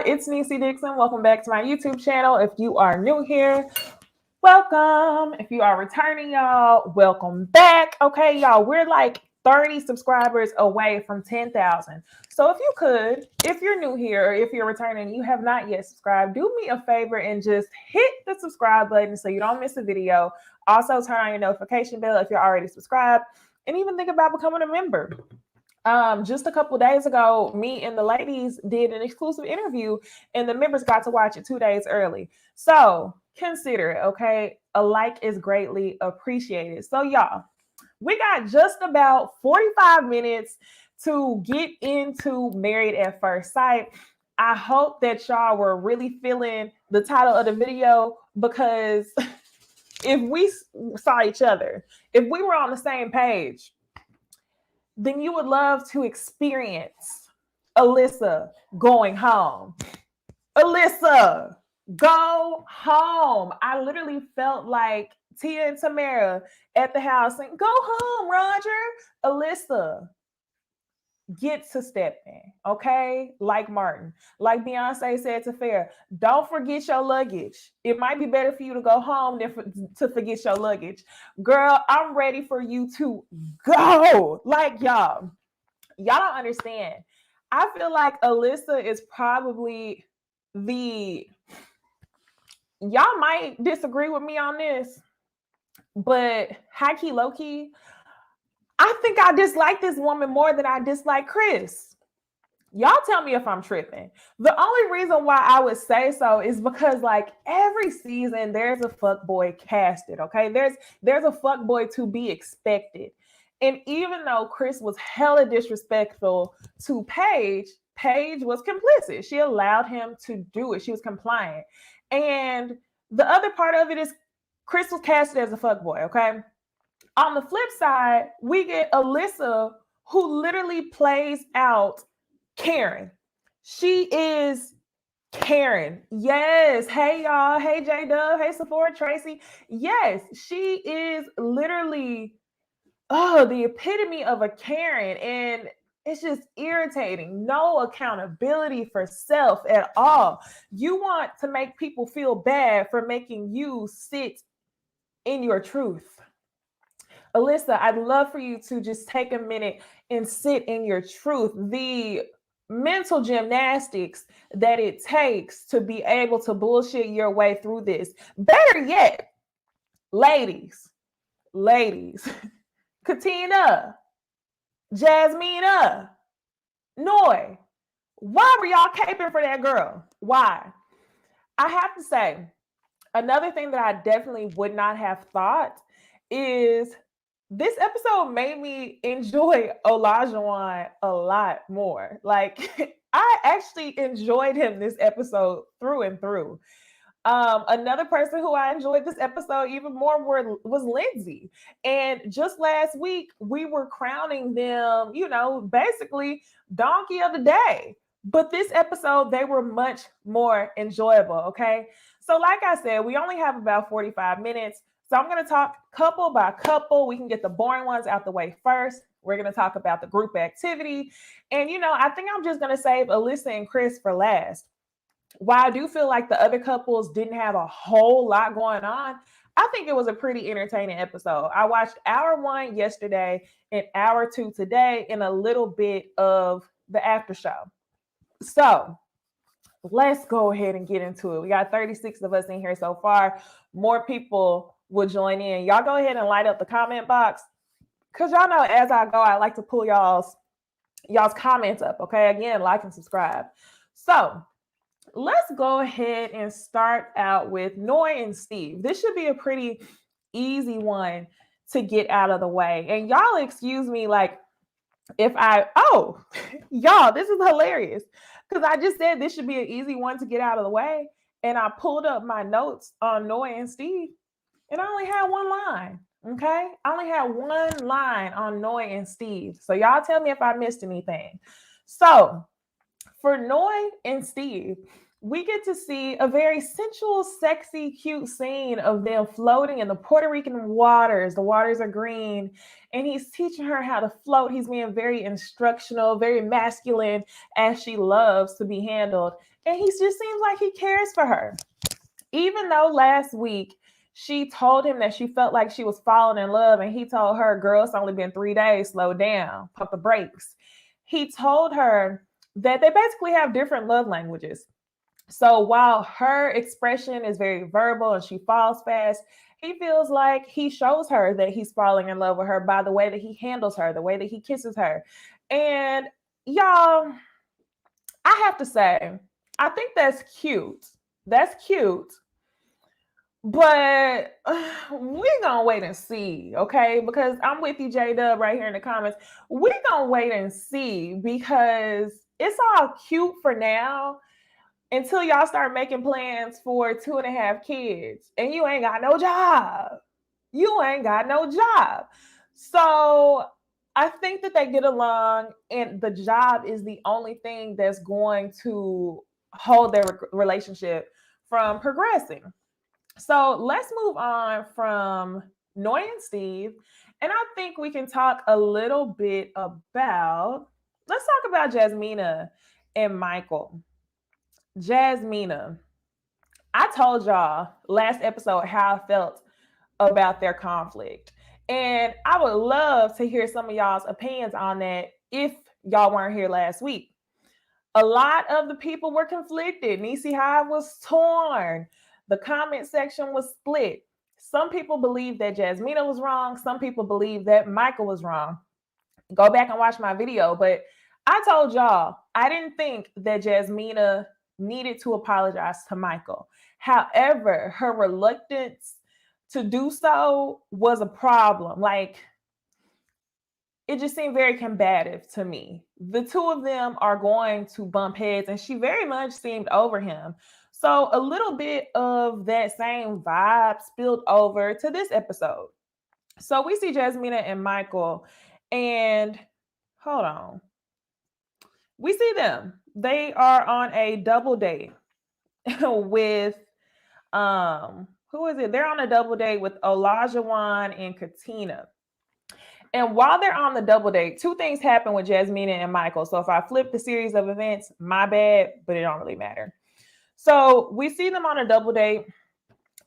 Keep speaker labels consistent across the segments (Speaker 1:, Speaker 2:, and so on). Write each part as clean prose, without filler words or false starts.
Speaker 1: y'all, it's Necey Dixon. Welcome back to my YouTube channel. If you are new here, welcome. If you are returning, y'all, welcome back. Okay, y'all, we're like 30 subscribers away from 10,000. So if you're new here or if you're returning and you have not yet subscribed, do me a favor and just hit the subscribe button so you don't miss a video. Also, turn on your notification bell if you're already subscribed, and even think about becoming a member. Just a couple days ago, me and the ladies did an exclusive interview and the members got to watch it 2 days early. So consider it, okay? A like is greatly appreciated. So y'all, we got just about 45 minutes to get into Married at First Sight. I hope that y'all were really feeling the title of the video, because if we saw each other, if we were on the same page, then you would love to experience Alyssa going home. Alyssa, go home. I literally felt like Tia and Tamara at the house saying, go home, Roger. Alyssa, get to stepping, okay? Like Martin, like Beyonce said to Fair, don't forget your luggage. It might be better for you to go home than to forget your luggage. Girl, I'm ready for you to go. Like, y'all don't understand. I feel like Alyssa is probably y'all might disagree with me on this, but high key, low key, I think I dislike this woman more than I dislike Chris. Y'all tell me if I'm tripping. The only reason why I would say so is because, like, every season there's a fuckboy casted, okay? There's a fuckboy to be expected. And even though Chris was hella disrespectful to Paige, Paige was complicit. She allowed him to do it. She was compliant. And the other part of it is Chris was casted as a fuckboy, okay? On the flip side, we get Alyssa, who literally plays out Karen. She is Karen. Yes. Hey, y'all. Hey, J-Dub. Hey, Sephora Tracy. Yes, she is literally the epitome of a Karen. And it's just irritating. No accountability for self at all. You want to make people feel bad for making you sit in your truth. Alyssa, I'd love for you to just take a minute and sit in your truth. The mental gymnastics that it takes to be able to bullshit your way through this. Better yet, ladies, Katina, Jasmina, Noy, why were y'all caping for that girl? Why? I have to say, another thing that I definitely would not have thought is this episode made me enjoy Olajuwon a lot more. Like, I actually enjoyed him this episode through and through. Another person who I enjoyed this episode even more was Lindsey. And just last week, we were crowning them, basically donkey of the day. But this episode, they were much more enjoyable, okay? So like I said, we only have about 45 minutes. So I'm going to talk couple by couple. We can get the boring ones out the way first. We're going to talk about the group activity. And, I think I'm just going to save Alyssa and Chris for last. While I do feel like the other couples didn't have a whole lot going on, I think it was a pretty entertaining episode. I watched hour 1 yesterday and hour 2 today, and a little bit of the after show. So let's go ahead and get into it. We got 36 of us in here so far. More people will join in. Y'all go ahead and light up the comment box, because y'all know as I go, I like to pull y'all's comments up. Okay, again, like and subscribe. So let's go ahead and start out with Noy and Steve. This should be a pretty easy one to get out of the way. And y'all excuse me, like, if y'all, this is hilarious, because I just said this should be an easy one to get out of the way. And I pulled up my notes on Noy and Steve, and I only had one line, okay? I only had one line on Noy and Steve. So y'all tell me if I missed anything. So for Noy and Steve, we get to see a very sensual, sexy, cute scene of them floating in the Puerto Rican waters. The waters are green, and he's teaching her how to float. He's being very instructional, very masculine, as she loves to be handled. And he just seems like he cares for her. Even though last week she told him that she felt like she was falling in love, and he told her, girl, it's only been 3 days, slow down, pump the brakes. He told her that they basically have different love languages. So while her expression is very verbal and she falls fast, he feels like he shows her that he's falling in love with her by the way that he handles her, the way that he kisses her. And y'all, I have to say, I think that's cute. That's cute. But we're gonna wait and see, okay? Because I'm with you, J Dub, right here in the comments. We're gonna wait and see because it's all cute for now until y'all start making plans for 2.5 kids and you ain't got no job. You ain't got no job. So I think that they get along, and the job is the only thing that's going to hold their relationship from progressing. So let's move on from Noy and Steve. And I think we can talk a little bit about, let's talk about Jasmina and Michael. Jasmina, I told y'all last episode how I felt about their conflict. And I would love to hear some of y'all's opinions on that if y'all weren't here last week. A lot of the people were conflicted. Necey Hive was torn. The comment section was split. Some people believe that Jasmina was wrong. Some people believe that Michael was wrong. Go back and watch my video. But I told y'all, I didn't think that Jasmina needed to apologize to Michael. However, her reluctance to do so was a problem. Like, it just seemed very combative to me. The two of them are going to bump heads, and she very much seemed over him. So a little bit of that same vibe spilled over to this episode. So we see Jasmina and Michael, and hold on. We see them. They are on a double date with who is it? They're on a double date with Olajuwon and Katina. And while they're on the double date, two things happen with Jasmina and Michael. So if I flip the series of events, my bad, but it don't really matter. So we see them on a double date,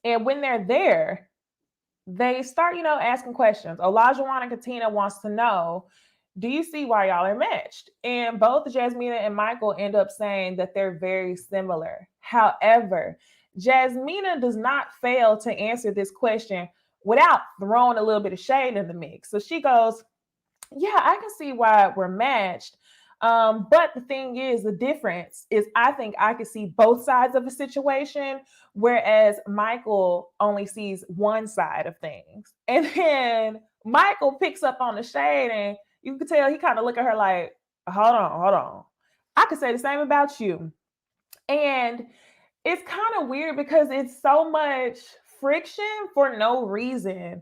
Speaker 1: and when they're there, they start, asking questions. Olajuwon and Katina wants to know, do you see why y'all are matched? And both Jasmina and Michael end up saying that they're very similar. However, Jasmina does not fail to answer this question without throwing a little bit of shade in the mix. So she goes, yeah, I can see why we're matched. But the thing is, the difference is I think I can see both sides of a situation, whereas Michael only sees one side of things. And then Michael picks up on the shade, and you can tell he kind of look at her like, hold on. I could say the same about you. And it's kind of weird because it's so much friction for no reason,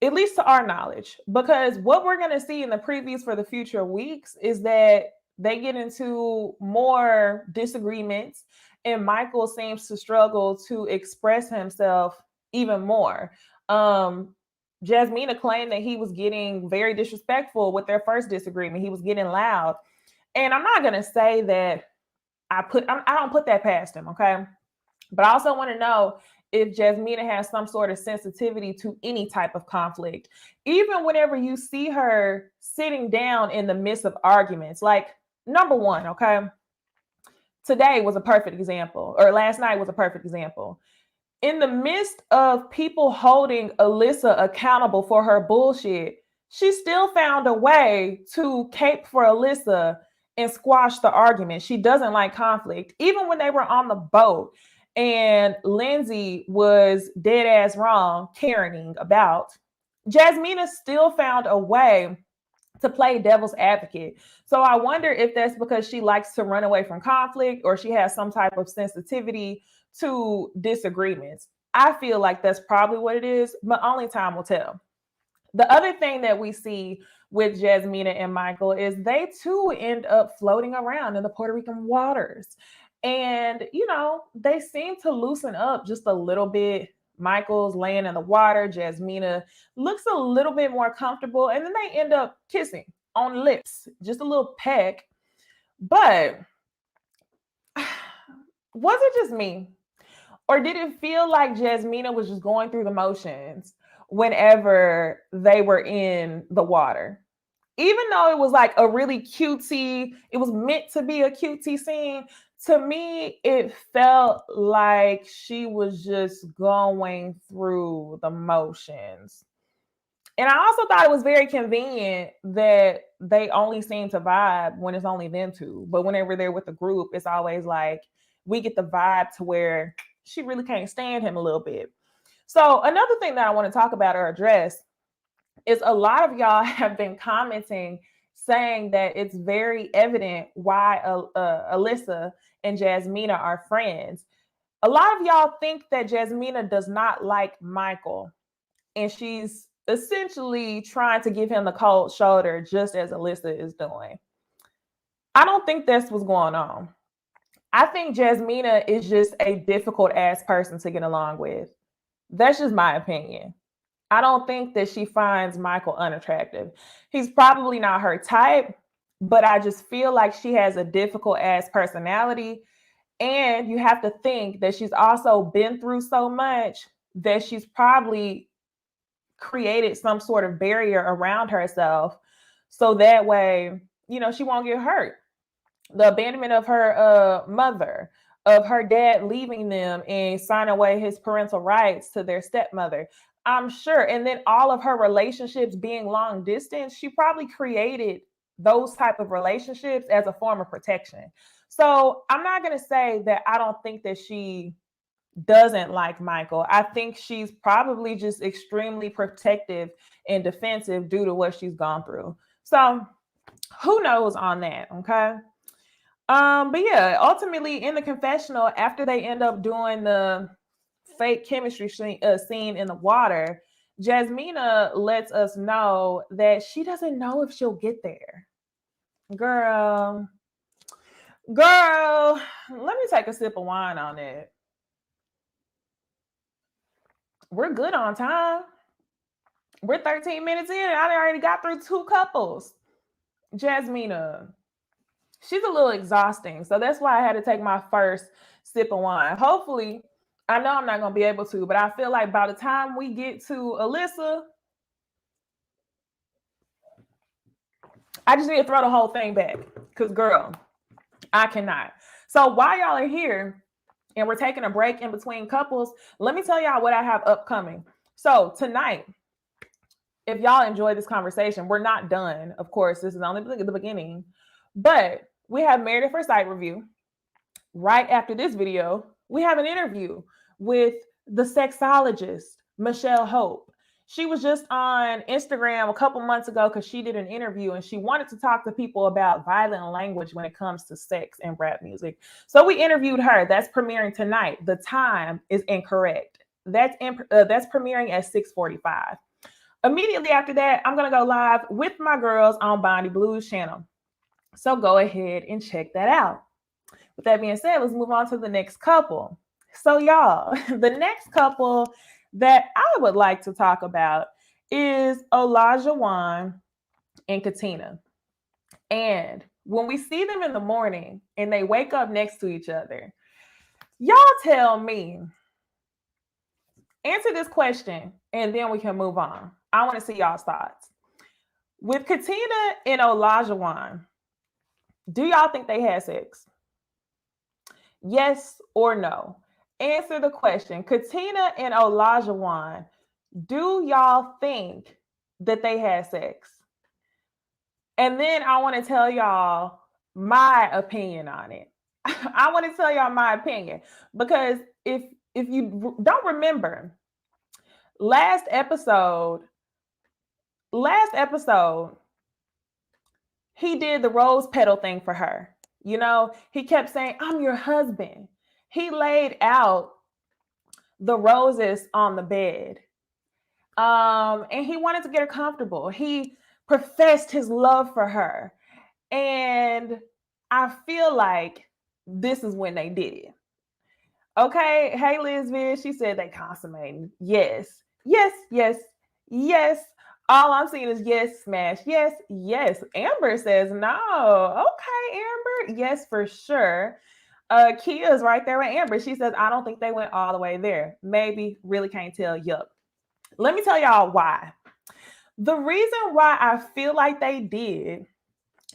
Speaker 1: at least to our knowledge, because what we're going to see in the previews for the future weeks is that they get into more disagreements, and Michael seems to struggle to express himself even more. Jasmina claimed that he was getting very disrespectful with their first disagreement. He was getting loud. And I'm not going to say that I don't put that past him, okay? But I also want to know if Jasmina has some sort of sensitivity to any type of conflict. Even whenever you see her sitting down in the midst of arguments, like number one, okay? Today was a perfect example, or last night was a perfect example. In the midst of people holding Alyssa accountable for her bullshit, she still found a way to cape for Alyssa and squash the argument. She doesn't like conflict. Even when they were on the boat and Lindsey was dead ass wrong, caring about, Jasmina still found a way to play devil's advocate. So I wonder if that's because she likes to run away from conflict, or she has some type of sensitivity to disagreements. I feel like that's probably what it is, but only time will tell. The other thing that we see with Jasmina and Michael is they too end up floating around in the Puerto Rican waters. And, they seem to loosen up just a little bit. Michael's laying in the water. Jasmina looks a little bit more comfortable. And then they end up kissing on lips, just a little peck. But Was it just me? Or did it feel like Jasmina was just going through the motions whenever they were in the water? Even though it was like a really cutesy, it was meant to be a cutesy scene. To me, it felt like she was just going through the motions. And I also thought it was very convenient that they only seem to vibe when it's only them two. But whenever they're with the group, it's always like we get the vibe to where she really can't stand him a little bit. So another thing that I want to talk about or address is a lot of y'all have been commenting saying that it's very evident why Alyssa and Jasmina are friends. A lot of y'all think that Jasmina does not like Michael, and she's essentially trying to give him the cold shoulder just as Alyssa is doing. I don't think that's what's going on. I think Jasmina is just a difficult ass person to get along with. That's just my opinion. I don't think that she finds Michael unattractive. He's probably not her type, but I just feel like she has a difficult ass personality. And you have to think that she's also been through so much that she's probably created some sort of barrier around herself so that way, she won't get hurt. The abandonment of her mother, of her dad leaving them and signing away his parental rights to their stepmother, I'm sure. And then all of her relationships being long distance, she probably created those type of relationships as a form of protection. So I'm not going to say that I don't think that she doesn't like Michael. I think she's probably just extremely protective and defensive due to what she's gone through. So who knows on that, okay? But yeah, ultimately in the confessional, after they end up doing the fake chemistry scene in the water, Jasmina lets us know that she doesn't know if she'll get there. Girl, let me take a sip of wine on it. We're good on time. We're 13 minutes in, and I already got through 2 couples. Jasmina, she's a little exhausting. So that's why I had to take my first sip of wine. Hopefully, I know I'm not going to be able to, but I feel like by the time we get to Alyssa, I just need to throw the whole thing back. Because, girl, I cannot. So while y'all are here and we're taking a break in between couples, let me tell y'all what I have upcoming. So tonight, if y'all enjoy this conversation, we're not done. Of course, this is only the beginning. But we have Married at First Sight review. Right after this video, we have an interview with the sexologist, Michelle Hope. She was just on Instagram a couple months ago because she did an interview and she wanted to talk to people about violent language when it comes to sex and rap music. So we interviewed her. That's premiering tonight. The time is incorrect. That's premiering at 6:45. Immediately after that, I'm going to go live with my girls on Bonnie Blues channel. So go ahead and check that out. With that being said, let's move on to the next couple. So y'all, the next couple that I would like to talk about is Olajuwon and Katina. And when we see them in the morning and they wake up next to each other, y'all tell me, answer this question and then we can move on. I want to see y'all's thoughts. With Katina and Olajuwon, do y'all think they had sex? Yes or no? Answer the question. Katina and Olajuwon, do y'all think that they had sex? And then I want to tell y'all my opinion on it. I want to tell y'all my opinion because if you don't remember, last episode, he did the rose petal thing for her. He kept saying, "I'm your husband." He laid out the roses on the bed. And he wanted to get her comfortable. He professed his love for her. And I feel like this is when they did it. Okay. Hey, Lisbeth, she said they consummating. Yes. Yes, yes, yes. All I'm seeing is yes, smash. Yes, yes. Amber says no. Okay, Amber. Yes, for sure. Kia is right there with Amber. She says, I don't think they went all the way there. Maybe, really can't tell. Yup. Let me tell y'all why. The reason why I feel like they did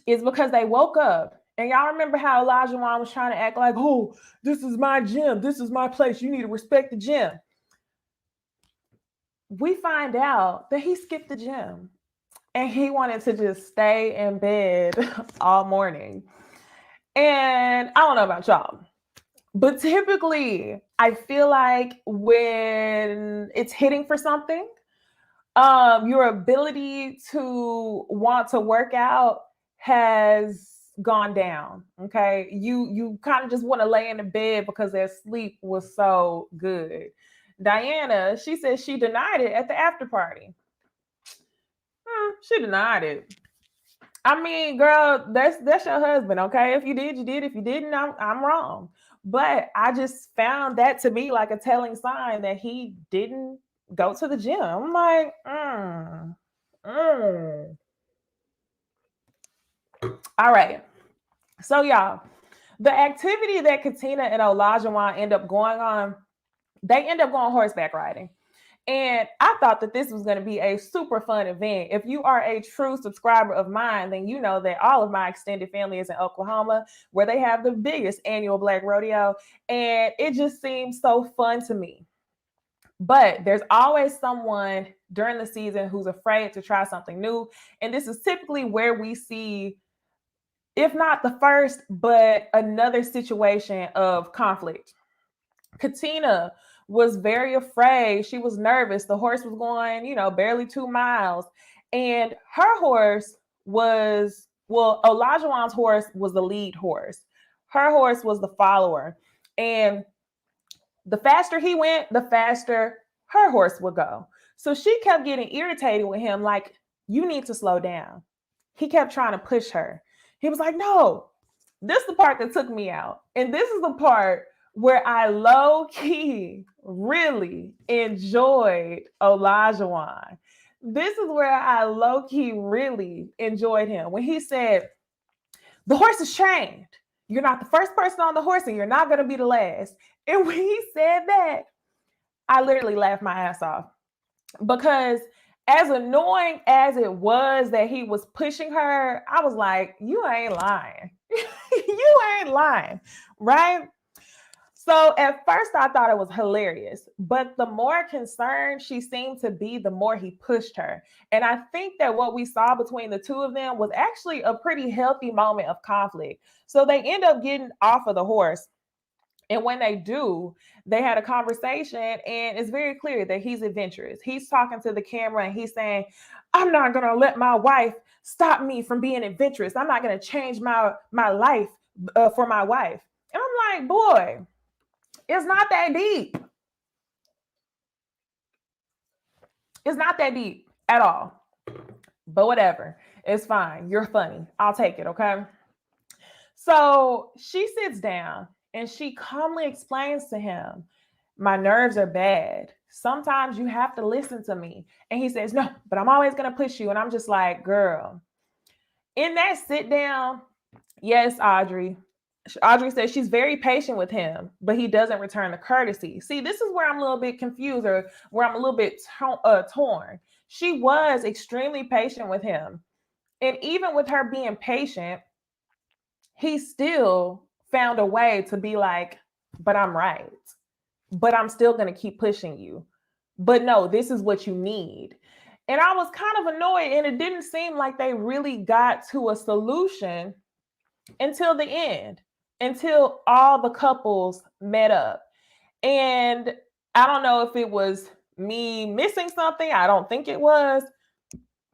Speaker 1: is because they woke up. And y'all remember how Olajuwon was trying to act like, oh, this is my gym. This is my place. You need to respect the gym. We find out that he skipped the gym and he wanted to just stay in bed all morning. And I don't know about y'all, but typically I feel like when it's hitting for something, your ability to want to work out has gone down. Okay. You kind of just want to lay in the bed because their sleep was so good. Diana, she said she denied it at the after party. She denied it. I mean, girl, that's your husband, okay? If you did, you did. If you didn't, I'm wrong. But I just found that to be like a telling sign that he didn't go to the gym. I'm like, All right. So y'all, the activity that Katina and Olajuwon end up going on, they end up going horseback riding. And I thought that this was going to be a super fun event. If you are a true subscriber of mine, then you know that all of my extended family is in Oklahoma, where they have the biggest annual Black rodeo. And it just seems so fun to me. But there's always someone during the season who's afraid to try something new. And this is typically where we see, if not the first, but another situation of conflict. Katina was very afraid. She was nervous. The horse was going, barely 2 miles. And her horse was, Olajuwon's horse was the lead horse. Her horse was the follower. And the faster he went, the faster her horse would go. So she kept getting irritated with him, like, you need to slow down. He kept trying to push her. He was like, no, this is the part that took me out. And this is the part where I low-key really enjoyed Olajuwon. This is where I low-key really enjoyed him. When he said, the horse is trained. You're not the first person on the horse and you're not going to be the last. And when he said that, I literally laughed my ass off. Because as annoying as it was that he was pushing her, I was like, you ain't lying. You ain't lying, right? So at first I thought it was hilarious, but the more concerned she seemed to be, the more he pushed her. And I think that what we saw between the two of them was actually a pretty healthy moment of conflict. So they end up getting off of the horse. And when they do, they had a conversation, and it's very clear that he's adventurous. He's talking to the camera and he's saying, I'm not going to let my wife stop me from being adventurous. I'm not going to change my life for my wife. And I'm like, boy, it's not that deep. It's not that deep at all. But whatever. It's fine. You're funny. I'll take it, okay? So she sits down and she calmly explains to him, my nerves are bad. Sometimes you have to listen to me. And he says, no, but I'm always going to push you. And I'm just like, girl, in that sit down, yes, Audrey says she's very patient with him, but he doesn't return the courtesy. See, this is where I'm a little bit confused, or where I'm a little bit torn. She was extremely patient with him. And even with her being patient, he still found a way to be like, but I'm right. But I'm still going to keep pushing you. But no, this is what you need. And I was kind of annoyed, and it didn't seem like they really got to a solution until the end, until all the couples met up. And I don't know if it was me missing something. I don't think it was.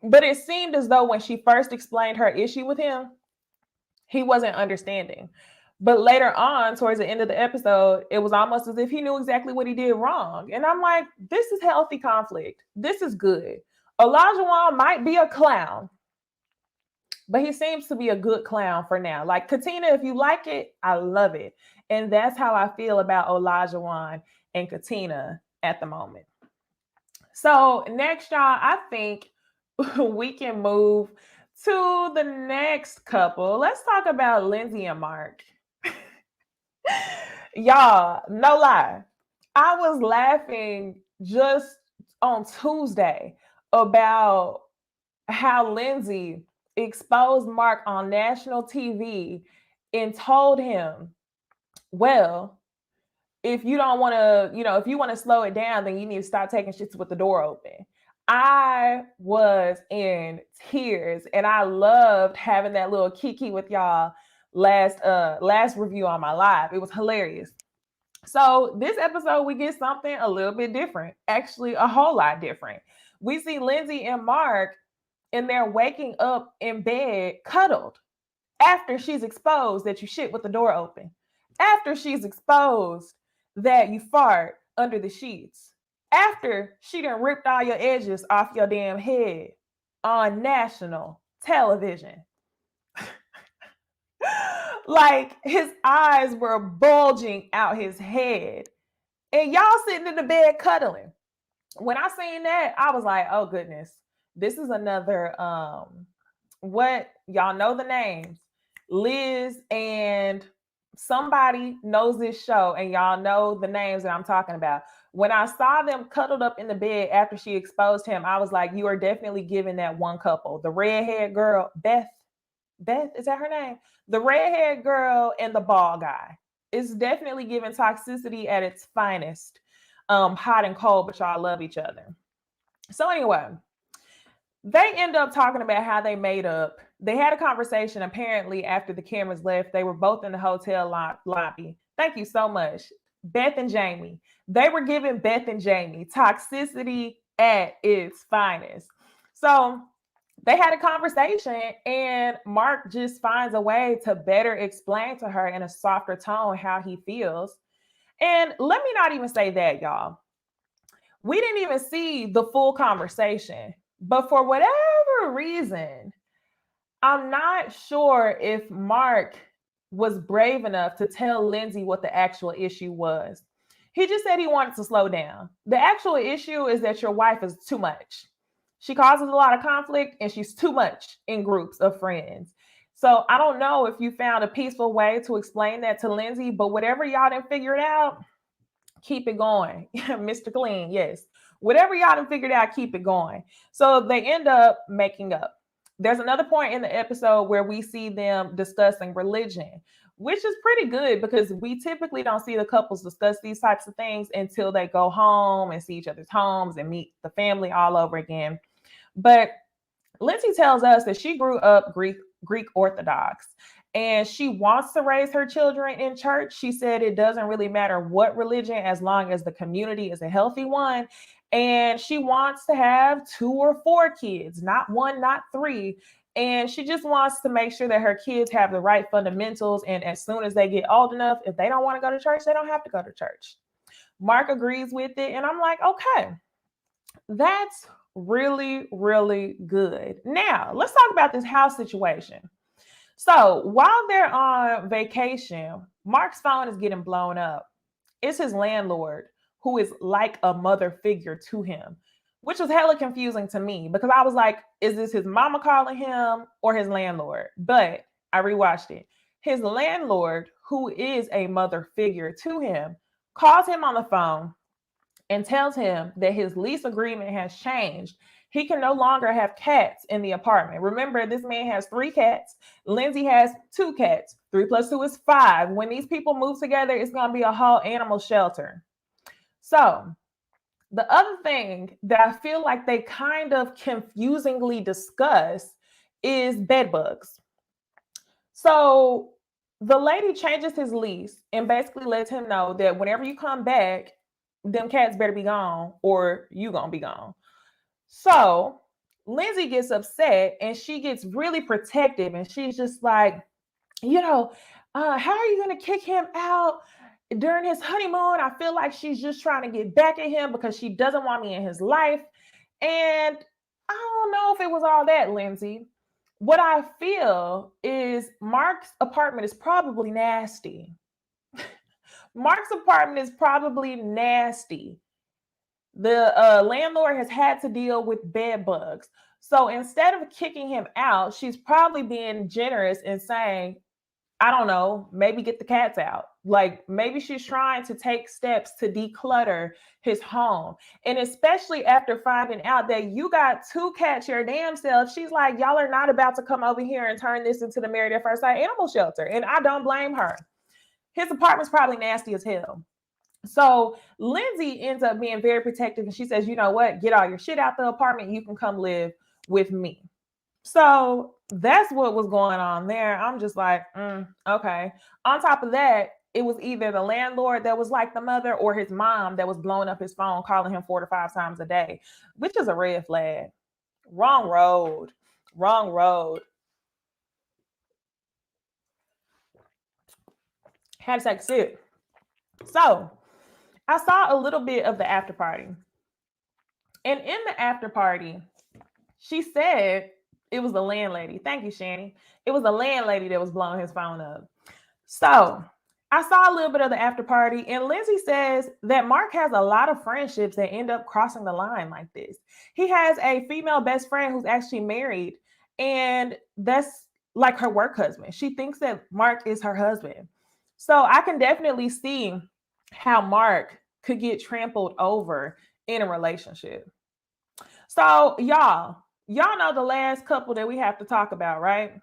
Speaker 1: But it seemed as though when she first explained her issue with him, he wasn't understanding. But later on, towards the end of the episode, it was almost as if he knew exactly what he did wrong. And I'm like, this is healthy conflict. This is good. Olajuwon might be a clown, but he seems to be a good clown for now. Like, Katina, if you like it, I love it. And that's how I feel about Olajuwon and Katina at the moment. So next, y'all, I think we can move to the next couple. Let's talk about Lindsey and Mark. Y'all, no lie. I was laughing just on Tuesday about how Lindsey exposed Mark on national TV and told him, well, if you don't want to, if you want to slow it down, then you need to stop taking shits with the door open. I was in tears and I loved having that little kiki with y'all last review on my live. It was hilarious. So this episode, we get something a little bit different, actually a whole lot different. We see Lindsey and Mark and they're waking up in bed cuddled after she's exposed that you shit with the door open, after she's exposed that you fart under the sheets, after she done ripped all your edges off your damn head on national television. Like his eyes were bulging out his head. And y'all sitting in the bed cuddling. When I seen that, I was like, oh goodness, this is another what y'all know the names. Liz and somebody knows this show, and y'all know the names that I'm talking about. When I saw them cuddled up in the bed after she exposed him, I was like, you are definitely giving that one couple. The redhead girl, Beth, is that her name? The redhead girl and the bald guy. It's definitely giving toxicity at its finest. Hot and cold, but y'all love each other. So anyway, they end up talking about how they made up. They had a conversation apparently after the cameras left. They were both in the hotel lobby. Thank you so much. Beth and Jamie. They were giving Beth and Jamie toxicity at its finest. So they had a conversation and Mark just finds a way to better explain to her in a softer tone how he feels. And let me not even say that, y'all. We didn't even see the full conversation, but for whatever reason, I'm not sure if Mark was brave enough to tell Lindsey what the actual issue was. He just said he wanted to slow down. The actual issue is that your wife is too much. She causes a lot of conflict and she's too much in groups of friends. So I don't know if you found a peaceful way to explain that to Lindsey, but whatever y'all didn't figure it out, keep it going. Mr. Clean, yes. Whatever y'all done figured out, keep it going. So they end up making up. There's another point in the episode where we see them discussing religion, which is pretty good because we typically don't see the couples discuss these types of things until they go home and see each other's homes and meet the family all over again. But Lindsey tells us that she grew up Greek Orthodox and she wants to raise her children in church. She said it doesn't really matter what religion as long as the community is a healthy one. And she wants to have 2 or 4 kids, not 1, not 3. And she just wants to make sure that her kids have the right fundamentals. And as soon as they get old enough, if they don't want to go to church, they don't have to go to church. Mark agrees with it. And I'm like, okay, that's really, really good. Now, let's talk about this house situation. So while they're on vacation, Mark's phone is getting blown up. It's his landlord who is like a mother figure to him, which was hella confusing to me because I was like, is this his mama calling him or his landlord? But I rewatched it. His landlord, who is a mother figure to him, calls him on the phone and tells him that his lease agreement has changed. He can no longer have cats in the apartment. Remember, this man has 3 cats. Lindsey has 2 cats. 3 plus 2 is 5. When these people move together, it's going to be a whole animal shelter. So the other thing that I feel like they kind of confusingly discuss is bed bugs. So the lady changes his lease and basically lets him know that whenever you come back, them cats better be gone or you gonna be gone. So Lindsey gets upset and she gets really protective and she's just like, how are you gonna kick him out during his honeymoon? I feel like she's just trying to get back at him because she doesn't want me in his life. And I don't know if it was all that, Lindsey. What I feel is Mark's apartment is probably nasty. Mark's apartment is probably nasty. The landlord has had to deal with bed bugs. So instead of kicking him out, she's probably being generous and saying, I don't know, maybe get the cats out. Like maybe she's trying to take steps to declutter his home. And especially after finding out that you got two cats your damn self, she's like, y'all are not about to come over here and turn this into the Married at First Sight animal shelter. And I don't blame her. His apartment's probably nasty as hell. So Lindsey ends up being very protective and she says, you know what, get all your shit out the apartment. You can come live with me. So that's what was going on there. I'm just like, okay. On top of that, it was either the landlord that was like the mother or his mom that was blowing up his phone, calling him 4 to 5 times a day, which is a red flag. Wrong road. Wrong road. Had to take a sip. So I saw a little bit of the after party. And in the after party, she said it was the landlady. Thank you, Shani. It was the landlady that was blowing his phone up. So I saw a little bit of the after party, and Lindsey says that Mark has a lot of friendships that end up crossing the line like this. He has a female best friend who's actually married, and that's like her work husband. She thinks that Mark is her husband. So I can definitely see how Mark could get trampled over in a relationship. So y'all know the last couple that we have to talk about, right?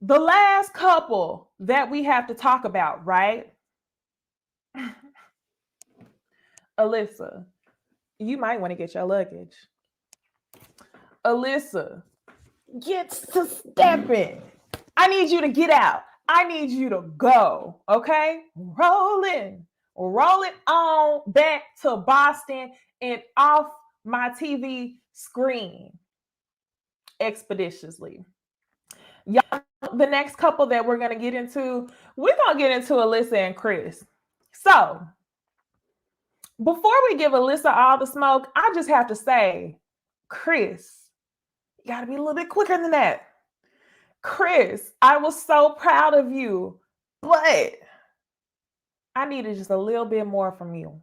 Speaker 1: The last couple that we have to talk about, right? Alyssa, you might want to get your luggage. Alyssa, get to stepping. I need you to get out. I need you to go, okay? Roll it on back to Boston and off my TV screen expeditiously. Y'all, the next couple that we're going to get into, we're going to get into Alyssa and Chris. So before we give Alyssa all the smoke, I just have to say, Chris, you got to be a little bit quicker than that. Chris, I was so proud of you, but I needed just a little bit more from you.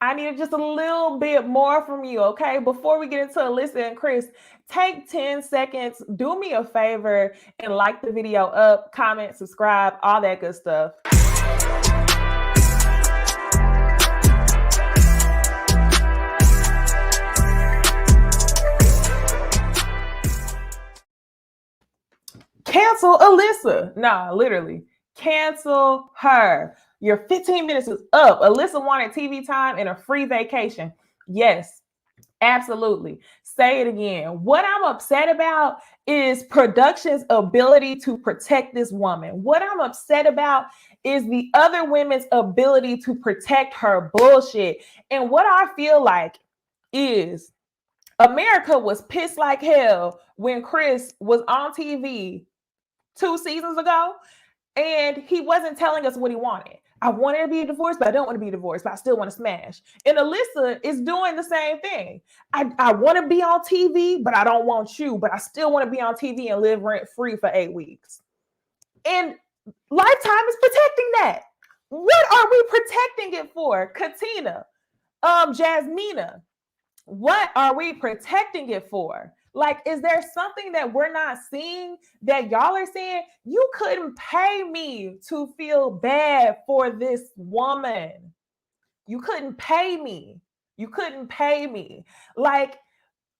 Speaker 1: I needed just a little bit more from you, okay? Before we get into Alyssa and Chris, take 10 seconds, do me a favor, and like the video up, comment, subscribe, all that good stuff. Cancel Alyssa. Nah, literally. Cancel her. Your 15 minutes is up. Alyssa wanted TV time and a free vacation. Yes, absolutely. Say it again. What I'm upset about is production's ability to protect this woman. What I'm upset about is the other women's ability to protect her bullshit. And what I feel like is America was pissed like hell when Chris was on TV 2 seasons ago and he wasn't telling us what he wanted. I wanted to be divorced, but I don't want to be divorced, but I still want to smash. And Alyssa is doing the same thing. I want to be on TV, but I don't want you, but I still want to be on TV and live rent free for 8 weeks. And Lifetime is protecting that. What are we protecting it for? Katina, Jasmina, what are we protecting it for? Like, is there something that we're not seeing that y'all are seeing? You couldn't pay me to feel bad for this woman. You couldn't pay me. You couldn't pay me. Like,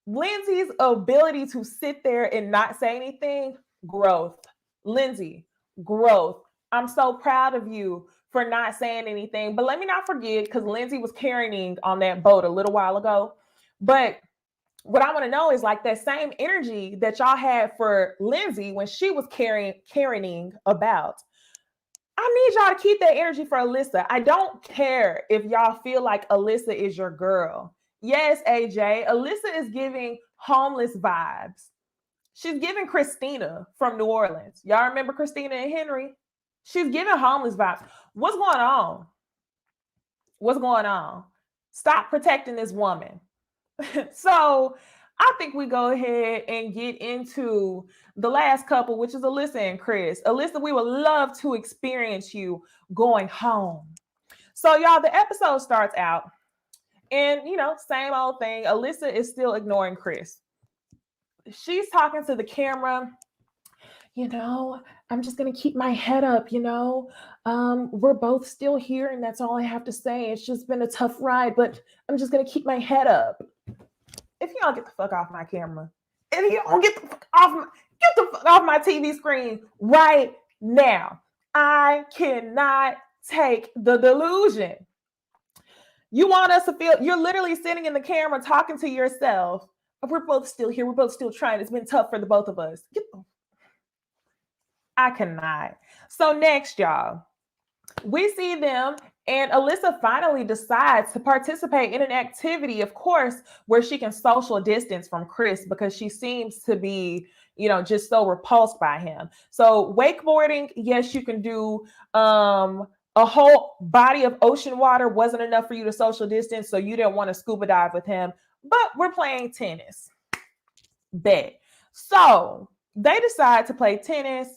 Speaker 1: Lindsey's ability to sit there and not say anything, growth. Lindsey, growth. I'm so proud of you for not saying anything. But let me not forget, because Lindsey was carrying on that boat a little while ago. But what I want to know is like that same energy that y'all had for Lindsey when she was carrying about. I need y'all to keep that energy for Alyssa. I don't care if y'all feel like Alyssa is your girl. Yes, AJ, Alyssa is giving homeless vibes. She's giving Christina from New Orleans. Y'all remember Christina and Henry? She's giving homeless vibes. What's going on? What's going on? Stop protecting this woman. So I think we go ahead and get into the last couple, which is Alyssa and Chris. Alyssa, we would love to experience you going home. So y'all, the episode starts out and, same old thing. Alyssa is still ignoring Chris. She's talking to the camera. I'm just going to keep my head up, we're both still here and that's all I have to say. It's just been a tough ride, but I'm just going to keep my head up. If you don't get the fuck off my camera, if you don't get the fuck off my TV screen right now. I cannot take the delusion. You want us to feel, you're literally sitting in the camera talking to yourself. We're both still here. We're both still trying. It's been tough for the both of us. I cannot. So next, y'all, we see them and Alyssa finally decides to participate in an activity, of course, where she can social distance from Chris because she seems to be, just so repulsed by him. So wakeboarding, yes, you can do. A whole body of ocean water wasn't enough for you to social distance, so you didn't want to scuba dive with him. But we're playing tennis. Bet. So they decide to play tennis.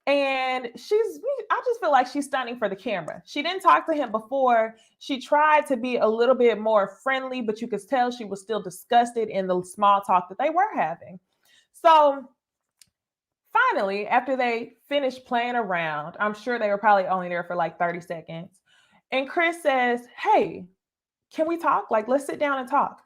Speaker 1: And I just feel like she's stunning for the camera. She didn't talk to him before. She tried to be a little bit more friendly, but you could tell she was still disgusted in the small talk that they were having. So finally, after they finished playing around, I'm sure they were probably only there for like 30 seconds. And Chris says, "Hey, can we talk? Like, let's sit down and talk."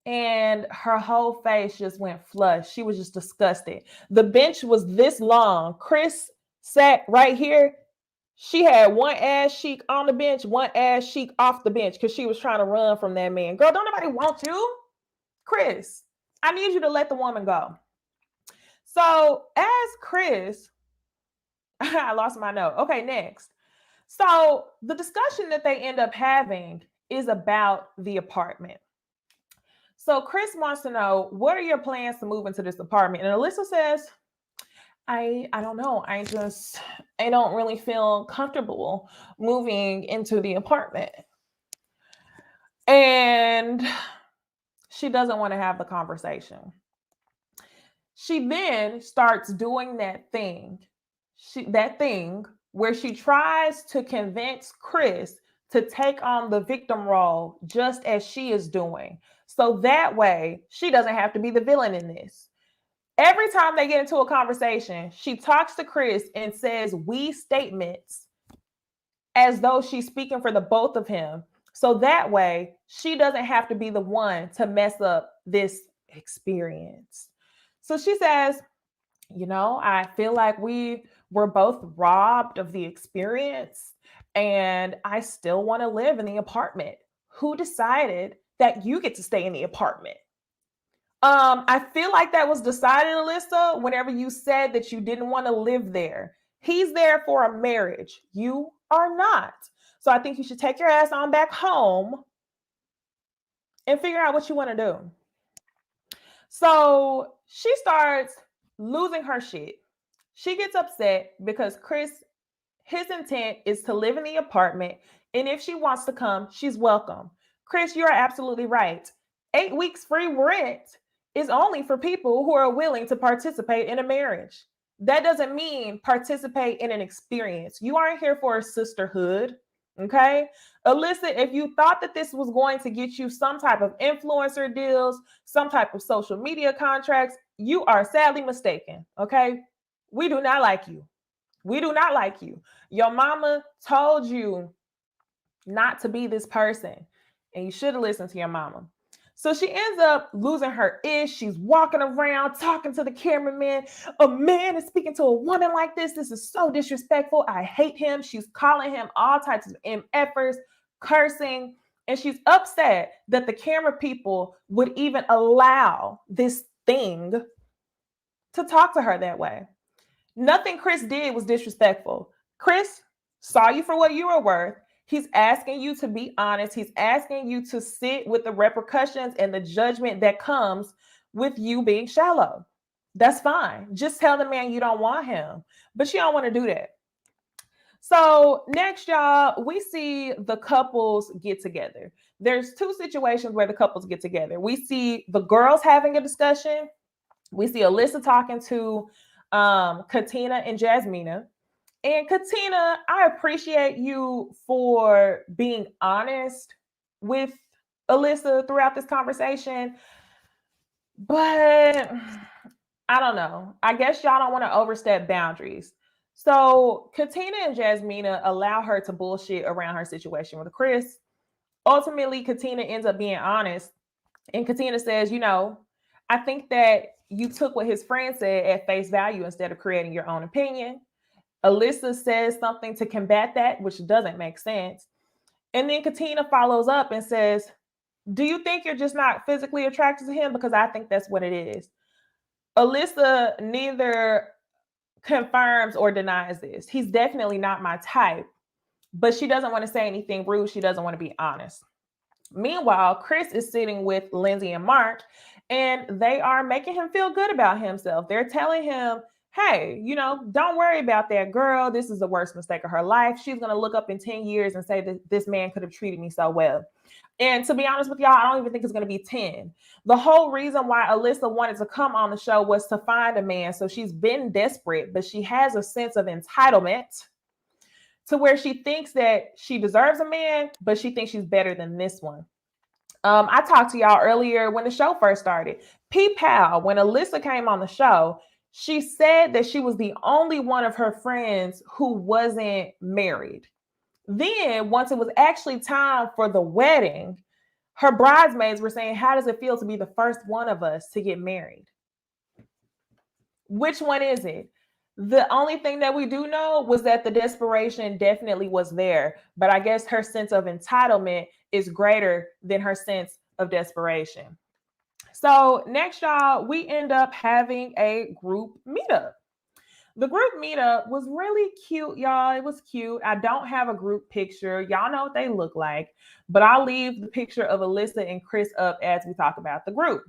Speaker 1: And her whole face just went flush. She was just disgusted. The bench was this long. Chris sat right here. She had one ass cheek on the bench, one ass cheek off the bench because she was trying to run from that man. Girl, don't nobody want you. Chris, I need you to let the woman go. So as Chris, I lost my note. Okay, next. So the discussion that they end up having is about the apartment. So Chris wants to know, what are your plans to move into this apartment? And Alyssa says, I don't know. I don't really feel comfortable moving into the apartment. And she doesn't want to have the conversation. She then starts doing that thing where she tries to convince Chris to take on the victim role just as she is doing. So that way, she doesn't have to be the villain in this. Every time they get into a conversation, she talks to Chris and says we statements as though she's speaking for the both of him. So that way, she doesn't have to be the one to mess up this experience. So she says, I feel like we were both robbed of the experience and I still want to live in the apartment. Who decided that you get to stay in the apartment? I feel like that was decided, Alyssa, whenever you said that you didn't want to live there. He's there for a marriage. You are not. So I think you should take your ass on back home and figure out what you want to do. So she starts losing her shit. She gets upset because Chris, his intent is to live in the apartment. And if she wants to come, she's welcome. Chris, you're absolutely right. 8 weeks free rent is only for people who are willing to participate in a marriage. That doesn't mean participate in an experience. You aren't here for a sisterhood. Okay. Alyssa, if you thought that this was going to get you some type of influencer deals, some type of social media contracts, you are sadly mistaken. Okay. We do not like you. We do not like you. Your mama told you not to be this person, and you should have listened to your mama. So she ends up losing her ish. She's walking around talking to the cameraman. A man is speaking to a woman like this. This is so disrespectful. I hate him. She's calling him all types of MFers, cursing. And she's upset that the camera people would even allow this thing to talk to her that way. Nothing Chris did was disrespectful. Chris saw you for what you were worth. He's asking you to be honest. He's asking you to sit with the repercussions and the judgment that comes with you being shallow. That's fine. Just tell the man you don't want him, but you don't want to do that. So next, y'all, we see the couples get together. There's two situations where the couples get together. We see the girls having a discussion. We see Alyssa talking to Katina and Jasmina. And Katina, I appreciate you for being honest with Alyssa throughout this conversation, but I don't know. I guess y'all don't want to overstep boundaries. So Katina and Jasmina allow her to bullshit around her situation with Chris. Ultimately, Katina ends up being honest. And Katina says, I think that you took what his friend said at face value instead of creating your own opinion. Alyssa says something to combat that, which doesn't make sense. And then Katina follows up and says, do you think you're just not physically attracted to him? Because I think that's what it is. Alyssa neither confirms or denies this. He's definitely not my type, but she doesn't want to say anything rude. She doesn't want to be honest. Meanwhile, Chris is sitting with Lindsey and Mark, and they are making him feel good about himself. They're telling him, hey, don't worry about that girl. This is the worst mistake of her life. She's going to look up in 10 years and say that this man could have treated me so well. And to be honest with y'all, I don't even think it's going to be 10. The whole reason why Alyssa wanted to come on the show was to find a man. So she's been desperate, but she has a sense of entitlement to where she thinks that she deserves a man, but she thinks she's better than this one. I talked to y'all earlier when the show first started. P-Pal, when Alyssa came on the show, she said that she was the only one of her friends who wasn't married. Then, once it was actually time for the wedding, her bridesmaids were saying, how does it feel to be the first one of us to get married? Which one is it? The only thing that we do know was that the desperation definitely was there, but I guess her sense of entitlement is greater than her sense of desperation. So next, y'all, we end up having a group meetup. The group meetup was really cute, y'all. It was cute. I don't have a group picture. Y'all know what they look like, but I'll leave the picture of Alyssa and Chris up as we talk about the group.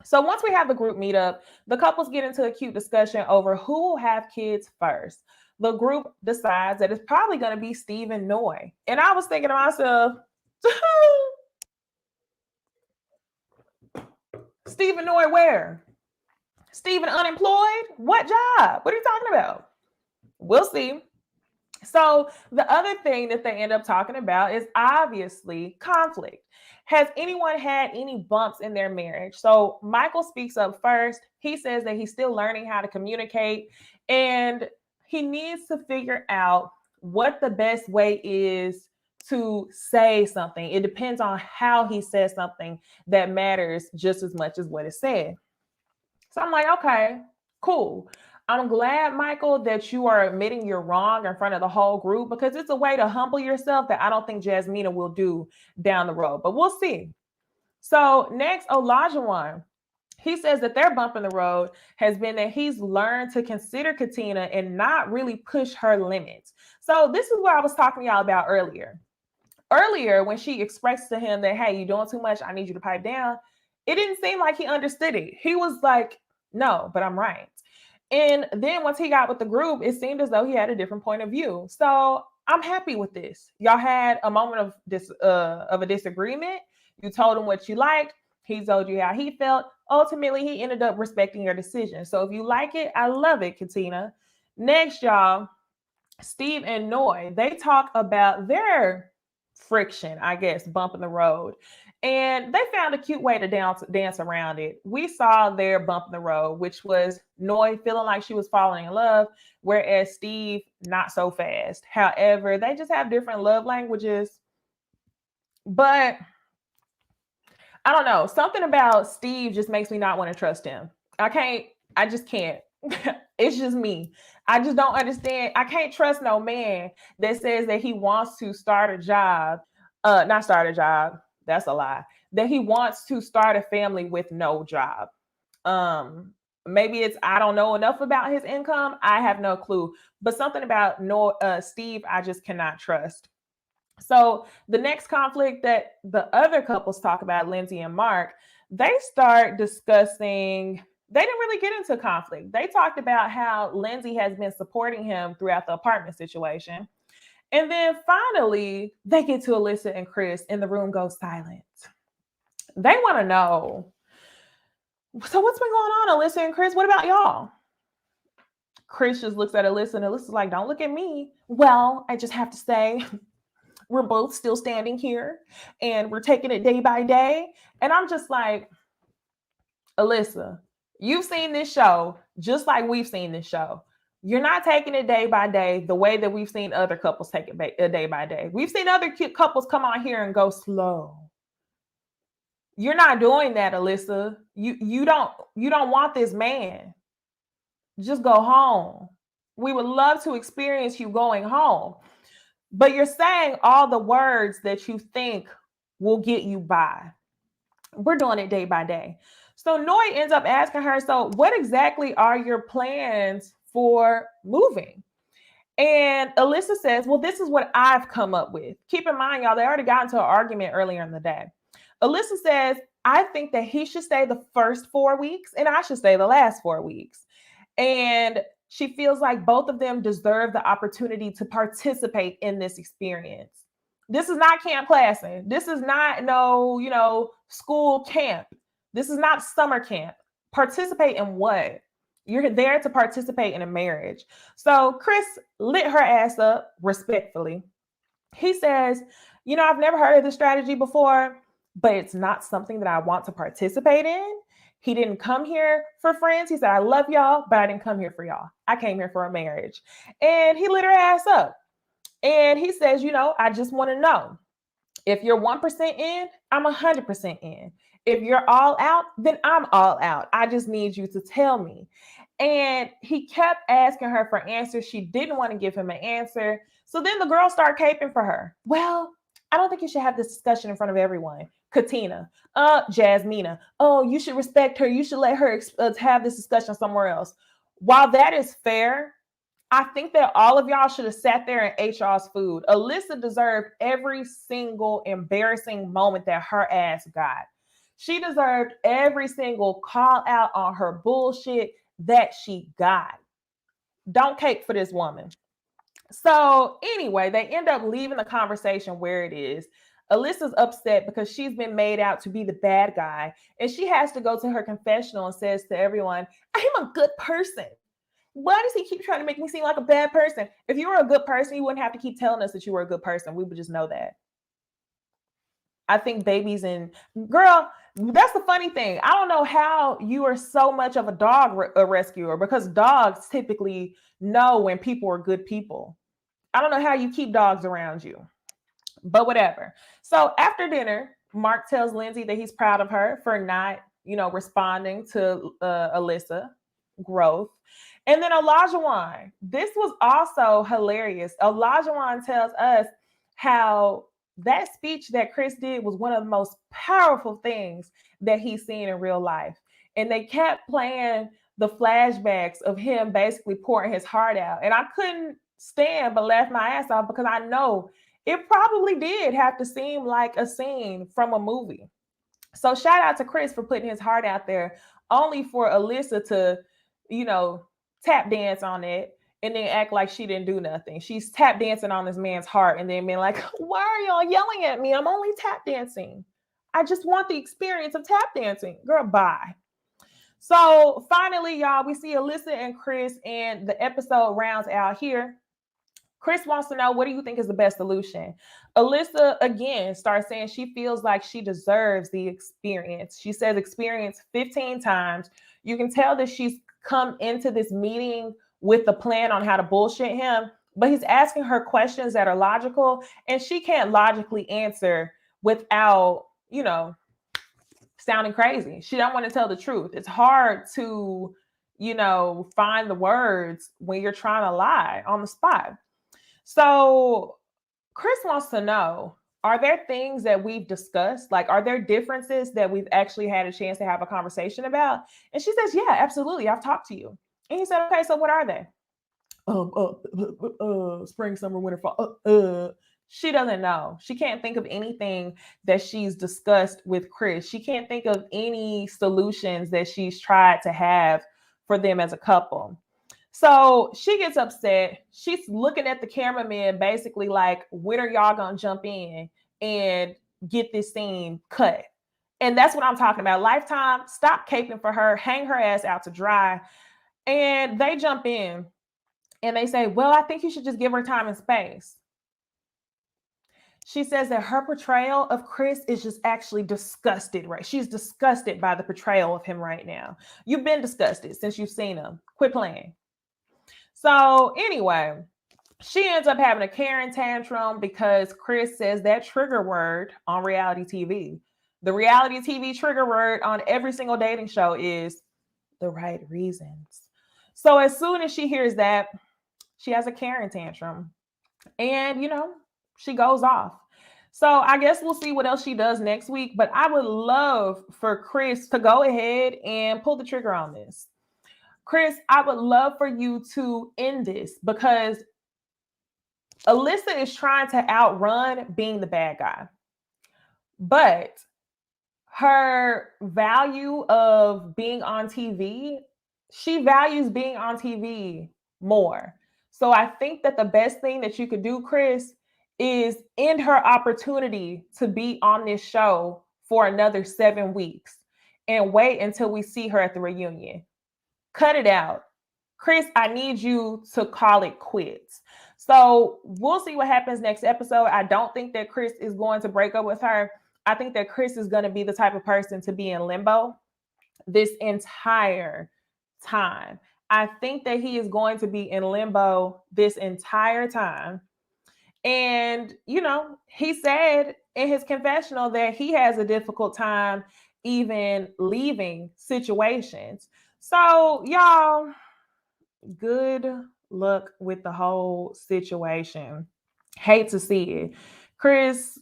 Speaker 1: So once we have the group meetup, the couples get into a cute discussion over who will have kids first. The group decides that it's probably going to be Steve and Noy. And I was thinking to myself, Steve and Noy where? Steve and unemployed? What job? What are you talking about? We'll see. So the other thing that they end up talking about is obviously conflict. Has anyone had any bumps in their marriage? So Michael speaks up first. He says that he's still learning how to communicate and he needs to figure out what the best way is to say something. It depends on how he says something that matters just as much as what is said. So I'm like, okay, cool. I'm glad, Michael, that you are admitting you're wrong in front of the whole group because it's a way to humble yourself that I don't think Jasmina will do down the road, but we'll see. So next, Olajuwon. He says that their bump in the road has been that he's learned to consider Katina and not really push her limits. So this is what I was talking to y'all about earlier. Earlier, when she expressed to him that, hey, you're doing too much, I need you to pipe down, it didn't seem like he understood it. He was like, no, but I'm right. And then once he got with the group, it seemed as though he had a different point of view. So I'm happy with this. Y'all had a moment of a disagreement. You told him what you liked. He told you how he felt. Ultimately, he ended up respecting your decision. So if you like it, I love it, Katina. Next, y'all, Steve and Noy, they talk about their friction, I guess, bump in the road. And they found a cute way to dance around it. We saw their bump in the road, which was Noy feeling like she was falling in love, whereas Steve, not so fast. However, they just have different love languages. But I don't know. Something about Steve just makes me not want to trust him. I just can't. It's just me. I just don't understand. I can't trust no man that says that he wants to start a job. Not start a job. That's a lie. That he wants to start a family with no job. Maybe it's I don't know enough about his income. I have no clue. But something about Steve, I just cannot trust. So the next conflict that the other couples talk about, Lindsey and Mark, they start discussing. They didn't really get into conflict. They talked about how Lindsey has been supporting him throughout the apartment situation. And then finally, they get to Alyssa and Chris, and the room goes silent. They want to know, so what's been going on, Alyssa and Chris? What about y'all? Chris just looks at Alyssa, and Alyssa's like, don't look at me. Well, I just have to say, we're both still standing here, and we're taking it day by day. And I'm just like, Alyssa, You've seen this show just like we've seen this show. You're not taking it day by day the way that we've seen other couples take it day by day. We've seen other cute couples come on here and go slow. You're not doing that, Alyssa. You don't want this man. Just go home. We would love to experience you going home. But you're saying all the words that you think will get you by. We're doing it day by day. So Noy ends up asking her, so what exactly are your plans for moving? And Alyssa says, well, this is what I've come up with. Keep in mind, y'all, they already got into an argument earlier in the day. Alyssa says, I think that he should stay the first 4 weeks and I should stay the last 4 weeks. And she feels like both of them deserve the opportunity to participate in this experience. This is not camp classing. This is not no, school camp. This is not summer camp. Participate in what? You're there to participate in a marriage. So Chris lit her ass up respectfully. He says, I've never heard of this strategy before, but it's not something that I want to participate in. He didn't come here for friends. He said, I love y'all, but I didn't come here for y'all. I came here for a marriage. And he lit her ass up. And he says, I just want to know if you're 1% in, I'm 100% in. If you're all out, then I'm all out. I just need you to tell me. And he kept asking her for answers. She didn't want to give him an answer. So then the girl started caping for her. Well, I don't think you should have this discussion in front of everyone. Katina, Jasmina, oh, you should respect her. You should let her have this discussion somewhere else. While that is fair, I think that all of y'all should have sat there and ate y'all's food. Alyssa deserved every single embarrassing moment that her ass got. She deserved every single call out on her bullshit that she got. Don't cake for this woman. So anyway, they end up leaving the conversation where it is. Alyssa's upset because she's been made out to be the bad guy, and she has to go to her confessional and says to everyone, I'm a good person. Why does he keep trying to make me seem like a bad person? If you were a good person, you wouldn't have to keep telling us that you were a good person. We would just know that. I think babies and girl, that's the funny thing. I don't know how you are so much of a dog rescuer, because dogs typically know when people are good people. I don't know how you keep dogs around you, but whatever. So after dinner, Mark tells Lindsey that he's proud of her for not, responding to Alyssa growth. And then Olajuwon, this was also hilarious. Olajuwon tells us how that speech that Chris did was one of the most powerful things that he's seen in real life. And they kept playing the flashbacks of him basically pouring his heart out. And I couldn't stand but laugh my ass off, because I know it probably did have to seem like a scene from a movie. So shout out to Chris for putting his heart out there, only for Alyssa to, tap dance on it and then act like she didn't do nothing. She's tap dancing on this man's heart and then being like, why are y'all yelling at me? I'm only tap dancing. I just want the experience of tap dancing. Girl, bye. So finally, y'all, we see Alyssa and Chris, and the episode rounds out here. Chris wants to know, what do you think is the best solution? Alyssa, again, starts saying she feels like she deserves the experience. She says experience 15 times. You can tell that she's come into this meeting with a plan on how to bullshit him, but he's asking her questions that are logical, and she can't logically answer without, sounding crazy. She don't want to tell the truth. It's hard to, find the words when you're trying to lie on the spot. So Chris wants to know, are there things that we've discussed? Like, are there differences that we've actually had a chance to have a conversation about? And she says, yeah, absolutely. I've talked to you. And he said, okay, so what are they? Spring, summer, winter, fall. She doesn't know. She can't think of anything that she's discussed with Chris. She can't think of any solutions that she's tried to have for them as a couple. So she gets upset. She's looking at the cameraman basically like, when are y'all going to jump in and get this scene cut? And that's what I'm talking about. Lifetime, stop caping for her, hang her ass out to dry. And they jump in and they say, well, I think you should just give her time and space. She says that her portrayal of Chris is just actually disgusted, right? She's disgusted by the portrayal of him right now. You've been disgusted since you've seen him. Quit playing. So anyway, she ends up having a Karen tantrum because Chris says that trigger word on reality TV. The reality TV trigger word on every single dating show is the right reasons. So as soon as she hears that, she has a Karen tantrum. And, she goes off. So I guess we'll see what else she does next week. But I would love for Chris to go ahead and pull the trigger on this. Chris, I would love for you to end this because Alyssa is trying to outrun being the bad guy. But her value of being on TV, she values being on TV more. So I think that the best thing that you could do, Chris, is end her opportunity to be on this show for another 7 weeks and wait until we see her at the reunion. Cut it out. Chris, I need you to call it quits. So we'll see what happens next episode. I don't think that Chris is going to break up with her. I think that Chris is going to be the type of person to be in limbo this entire time. I think that he is going to be in limbo this entire time. And, he said in his confessional that he has a difficult time even leaving situations. So, y'all, good luck with the whole situation. Hate to see it. Chris,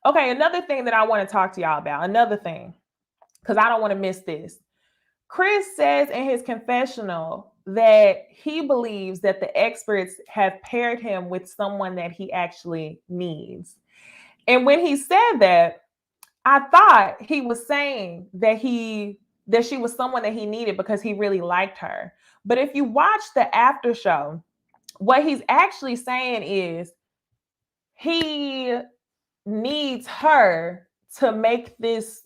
Speaker 1: okay, another thing that I want to talk to y'all about, another thing, because I don't want to miss this. Chris says in his confessional that he believes that the experts have paired him with someone that he actually needs. And when he said that, I thought he was saying that she was someone that he needed because he really liked her. But if you watch the after show, what he's actually saying is he needs her to make this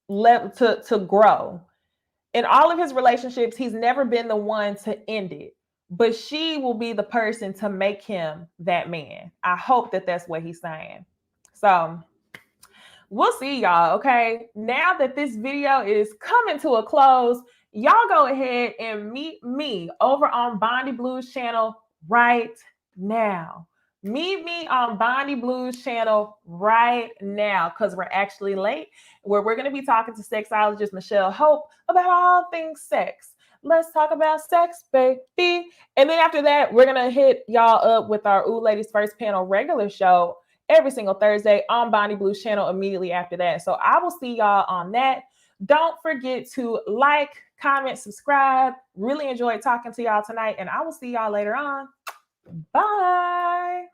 Speaker 1: to grow. In all of his relationships, he's never been the one to end it, but she will be the person to make him that man. I hope that that's what he's saying. So we'll see, y'all. Okay, now that this video is coming to a close, y'all go ahead and meet me over on Bondi Blues channel right now. Meet me on Bondi Blues channel right now because we're actually late, where we're going to be talking to sexologist Michelle Hope about all things sex. Let's talk about sex, baby. And then after that, we're going to hit y'all up with our Ooh Ladies First Panel regular show every single Thursday on Bondi Blues channel immediately after that. So I will see y'all on that. Don't forget to like, comment, subscribe. Really enjoyed talking to y'all tonight, and I will see y'all later on. Bye.